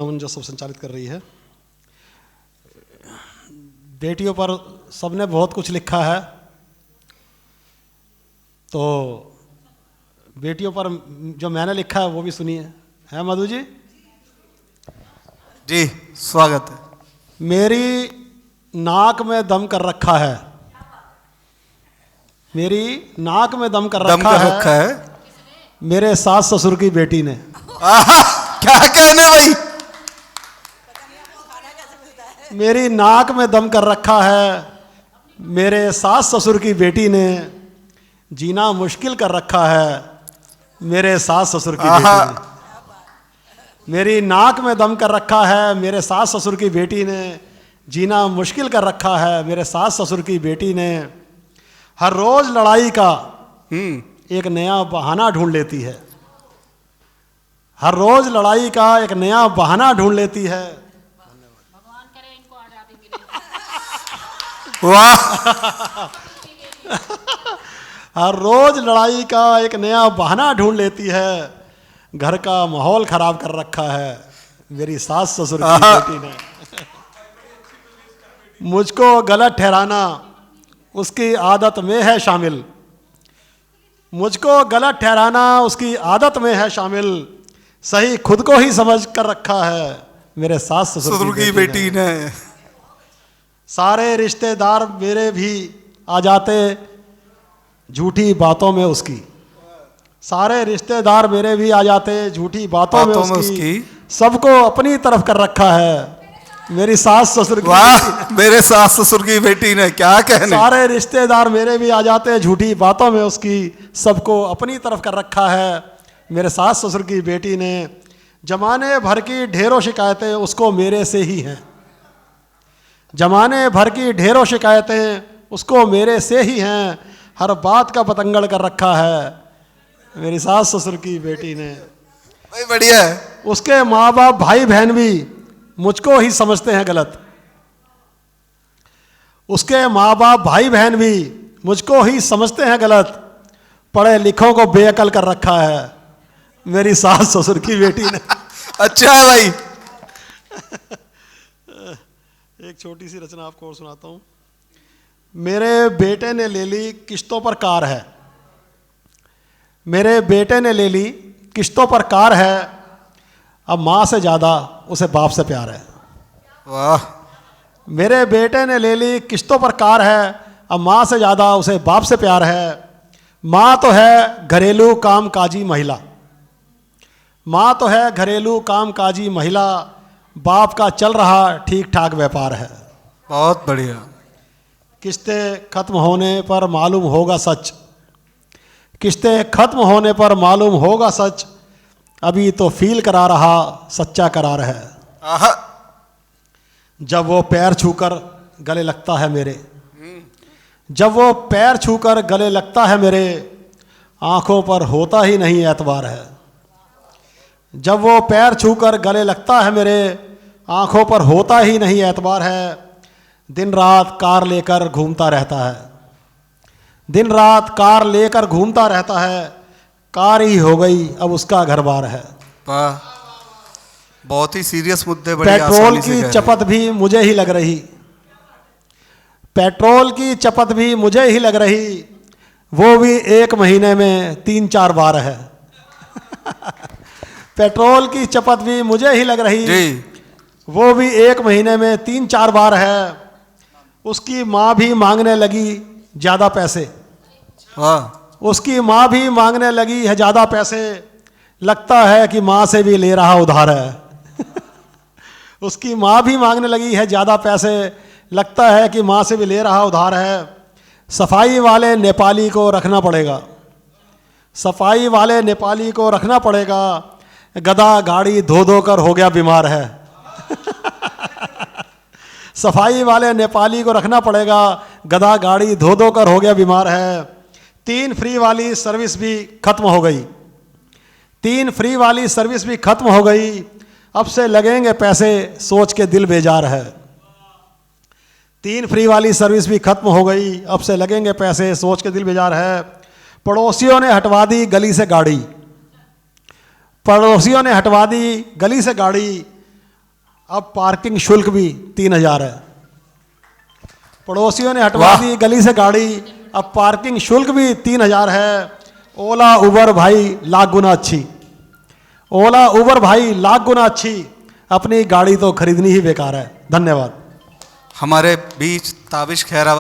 जो सब संचालित कर रही है। बेटियों पर सबने बहुत कुछ लिखा है, तो बेटियों पर जो मैंने लिखा है वो भी सुनिए। है मधु जी? जी स्वागत है। मेरी नाक में दम कर रखा है, मेरी नाक में दम कर रखा है मेरे सास ससुर की बेटी ने। क्या कहने भाई? मेरी नाक में दम कर रखा है मेरे सास ससुर की बेटी ने, जीना मुश्किल कर रखा है मेरे सास ससुर की बेटी ने। मेरी नाक में दम कर रखा है मेरे सास ससुर की बेटी ने, जीना मुश्किल कर रखा है मेरे सास ससुर की बेटी ने। हर रोज लड़ाई का एक नया बहाना ढूंढ लेती है, हर रोज लड़ाई का एक नया बहाना ढूंढ लेती है। भगवान करे इनको आजादी मिले। वाह। हर रोज लड़ाई का एक नया बहाना ढूंढ लेती है, घर का माहौल खराब कर रखा है मेरी सास ससुर की बेटी ने। मुझको गलत ठहराना उसकी आदत में है शामिल, मुझको गलत ठहराना उसकी आदत में है शामिल, सही खुद को ही समझ कर रखा है मेरे सास ससुर की बेटी ने। सारे रिश्तेदार मेरे भी आ जाते झूठी बातों में उसकी, सारे रिश्तेदार मेरे भी आ जाते झूठी बातों में उसकी, सबको अपनी तरफ कर रखा है मेरी सास ससुर की। वाह, मेरे सास ससुर की बेटी ने क्या कहने। सारे रिश्तेदार मेरे भी आ जाते झूठी बातों में उसकी, सबको अपनी तरफ कर रखा है मेरे सास ससुर की बेटी ने। जमाने भर की ढेरों शिकायतें उसको मेरे से ही हैं, जमाने भर की ढेरों शिकायतें उसको मेरे से ही हैं, हर बात का बतंगड़ कर रखा है मेरी सास ससुर की बेटी ने। भाई बढ़िया है। उसके माँ बाप भाई बहन भी मुझको ही समझते हैं गलत, उसके माँ बाप भाई बहन भी मुझको ही समझते हैं गलत, पढ़े लिखों को बेअकल कर रखा है मेरी सास ससुर की बेटी ने। अच्छा है भाई। एक छोटी सी रचना आपको और सुनाता हूँ। मेरे बेटे ने ले ली किश्तों पर कार है, मेरे बेटे ने ले ली किश्तों पर कार है, अब माँ से ज़्यादा उसे बाप से प्यार है। वाह। मेरे बेटे ने ले ली किश्तों पर कार है, अब माँ से ज़्यादा उसे बाप से प्यार है। माँ तो है घरेलू काम काजी महिला, माँ तो है घरेलू काम काजी महिला, बाप का चल रहा ठीक ठाक व्यापार है। बहुत बढ़िया। किस्तें खत्म होने पर मालूम होगा सच, किस्तें खत्म होने पर मालूम होगा सच, अभी तो फील करा रहा सच्चा करार है। आहा। जब वो पैर छूकर गले लगता है मेरे, जब वो पैर छूकर गले लगता है मेरे, आंखों पर होता ही नहीं एतबार है। जब वो पैर छूकर गले लगता है मेरे, आंखों पर होता ही नहीं एतबार है। दिन रात कार लेकर घूमता रहता है, दिन रात कार लेकर घूमता रहता है, कार ही हो गई अब उसका घर बार है। वाह, बहुत ही सीरियस मुद्दे बड़ी पेट्रोल आसानी से की कह रहे चपत भी मुझे ही लग रही, पेट्रोल की चपत भी मुझे ही लग रही, वो भी 1 महीने में 3-4 बार है। पेट्रोल की चपत भी मुझे ही लग रही जी। वो भी 1 महीने में 3-4 बार है। उसकी माँ भी मांगने लगी ज़्यादा पैसे, वाह। उसकी माँ भी मांगने लगी है ज़्यादा पैसे, लगता है कि माँ से भी ले रहा उधार है। उसकी माँ भी मांगने लगी है ज़्यादा पैसे, लगता है कि माँ से भी ले रहा उधार है। सफाई वाले नेपाली को रखना पड़ेगा, सफाई वाले नेपाली को रखना पड़ेगा, गधा गाड़ी धो धो कर हो गया बीमार है। सफाई वाले नेपाली को रखना पड़ेगा, गधा गाड़ी धो धो कर हो गया बीमार है। 3 फ्री वाली सर्विस भी खत्म हो गई, 3 फ्री वाली सर्विस भी खत्म हो गई, अब से लगेंगे पैसे सोच के दिल बेजार है। 3 फ्री वाली सर्विस भी खत्म हो गई, अब से लगेंगे पैसे सोच के दिल बेजार है। पड़ोसियों ने हटवा दी गली से गाड़ी, पड़ोसियों ने हटवा दी गली से गाड़ी, अब पार्किंग शुल्क भी 3000 है। पड़ोसियों ने हटवा वाह। दी गली से गाड़ी, अब पार्किंग शुल्क भी 3000 है। ओला उबर भाई लाख गुना अच्छी, ओला उबर भाई लाख गुना अच्छी, अपनी गाड़ी तो खरीदनी ही बेकार है। धन्यवाद। हमारे बीच ताबिश खैरा